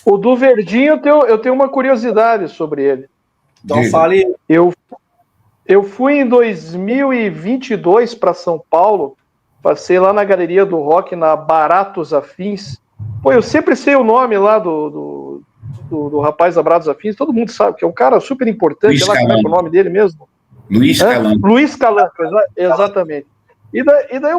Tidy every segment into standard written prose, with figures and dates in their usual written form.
O do Verdinho, eu tenho uma curiosidade sobre ele. Então fale. Eu fui em 2022 para São Paulo, passei lá na Galeria do Rock, na Baratos Afins. Pô, eu sempre sei o nome lá do rapaz da Baratos Afins, todo mundo sabe que é um cara super importante. Lá, como é que é o nome dele mesmo? Luiz Calanco. Luiz Calanco, exatamente. E daí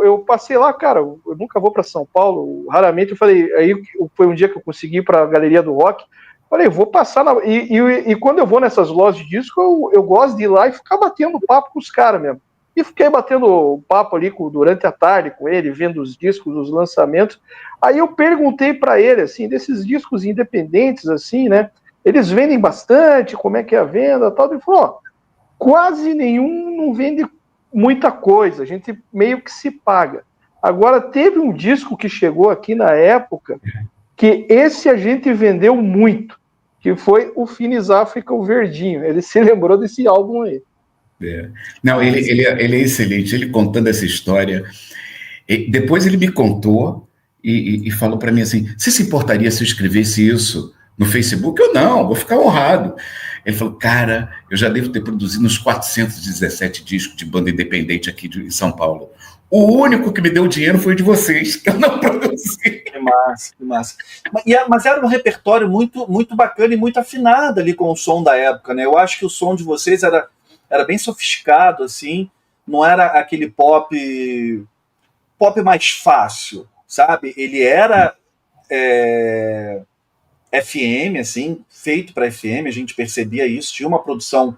eu passei lá, cara, eu nunca vou para São Paulo, raramente. Eu falei, aí foi um dia que eu consegui ir para a Galeria do Rock. Falei, vou passar e quando eu vou nessas lojas de disco, eu gosto de ir lá e ficar batendo papo com os caras mesmo. E fiquei batendo papo ali durante a tarde com ele, vendo os discos, os lançamentos. Aí eu perguntei para ele, assim, desses discos independentes, assim, né? Eles vendem bastante, como é que é a venda e tal. Ele falou, ó, quase nenhum não vende muita coisa, a gente meio que se paga. Agora, teve um disco que chegou aqui na época, que esse a gente vendeu muito, que foi o Finis África, o Verdinho. Ele se lembrou desse álbum aí. Não, ele é excelente, ele contando essa história. Depois ele me contou e falou para mim assim, você se importaria se eu escrevesse isso no Facebook? Eu não, vou ficar honrado. Ele falou, cara, eu já devo ter produzido uns 417 discos de banda independente aqui em São Paulo. O único que me deu dinheiro foi o de vocês, que eu não produzi. Que massa, que massa. Mas era um repertório muito, muito bacana e muito afinado ali com o som da época, né? Eu acho que o som de vocês era bem sofisticado, assim, não era aquele pop mais fácil, sabe? Ele era FM, assim, feito para FM, a gente percebia isso, tinha uma produção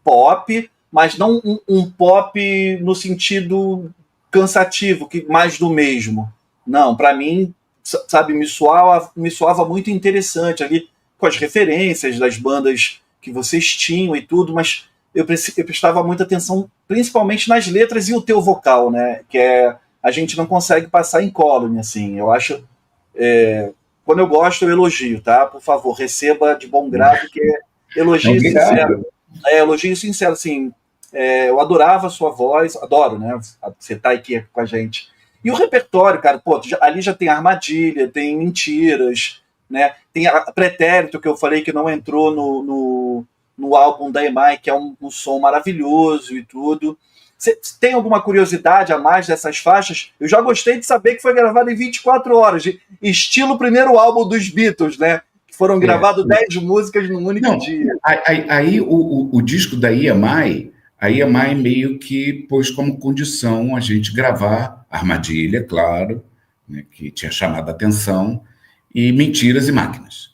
pop, mas não um pop no sentido cansativo, que mais do mesmo. Não, para mim, sabe, me soava muito interessante ali, com as referências das bandas que vocês tinham e tudo, mas eu prestava muita atenção, principalmente nas letras e o teu vocal, né? Que a gente não consegue passar incólume, assim. Eu acho... quando eu gosto, eu elogio, tá? Por favor, receba de bom grado, que é elogio sincero. Elogio sincero, assim. Eu adorava a sua voz, adoro, né? Você tá aqui com a gente. E o repertório, cara, pô, ali já tem Armadilha, tem Mentiras, né? Tem a Pretérito, que eu falei que não entrou no álbum da EMI, que é um som maravilhoso e tudo. Você tem alguma curiosidade a mais dessas faixas? Eu já gostei de saber que foi gravado em 24 horas, estilo primeiro álbum dos Beatles, né? Que foram gravadas 10 músicas num único dia. Aí o disco da EMI, a EMI meio que pôs como condição a gente gravar Armadilha, claro, né, que tinha chamado a atenção, e Mentiras e Máquinas.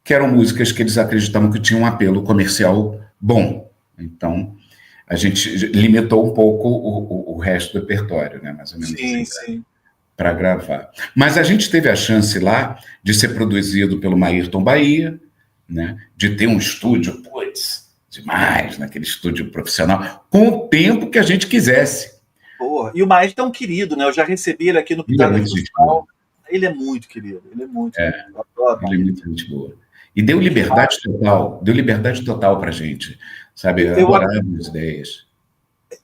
Que eram músicas que eles acreditavam que tinham um apelo comercial bom. Então, a gente limitou um pouco o resto do repertório, né? Mais ou menos sim. Para gravar. Mas a gente teve a chance lá de ser produzido pelo Maírton Bahia, né? De ter um estúdio, demais, naquele estúdio profissional, com o tempo que a gente quisesse. Porra. E o Maírton é um querido, né? Eu já recebi ele aqui no Pitada Industrial. Ele é muito querido, ele é muito querido. Ele é muito gente boa. E deu liberdade total pra gente, sabe? Adoraram as ideias.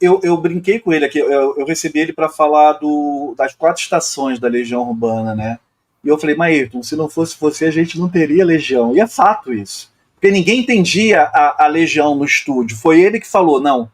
Eu brinquei com ele aqui, eu recebi ele para falar das 4 estações da Legião Urbana, né? E eu falei, Maírton, se não fosse você, a gente não teria Legião. E é fato isso. Porque ninguém entendia a Legião no estúdio. Foi ele que falou, não,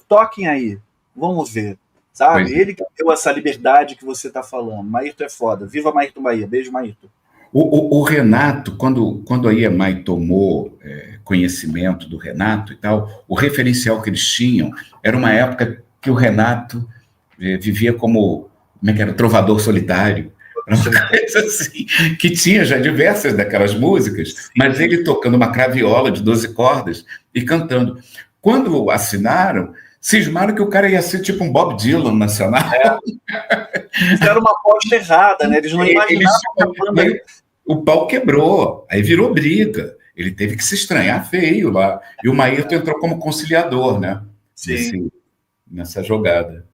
toquem aí, vamos ver. Sabe? Ele que deu essa liberdade que você tá falando. Maírton é foda. Viva Maírton Bahia. Beijo, Maírton. O Renato, quando a EMI tomou conhecimento do Renato e tal, o referencial que eles tinham era uma época que o Renato vivia como é que era? Trovador solitário. Era uma coisa assim, que tinha já diversas daquelas músicas, mas ele tocando uma craviola de 12 cordas e cantando. Quando assinaram, cismaram que o cara ia ser tipo um Bob Dylan nacional. Fizeram uma aposta errada, né? Eles não imaginavam. O pau quebrou, aí virou briga. Ele teve que se estranhar feio lá. E o Maírton entrou como conciliador, né? Sim. Nessa jogada.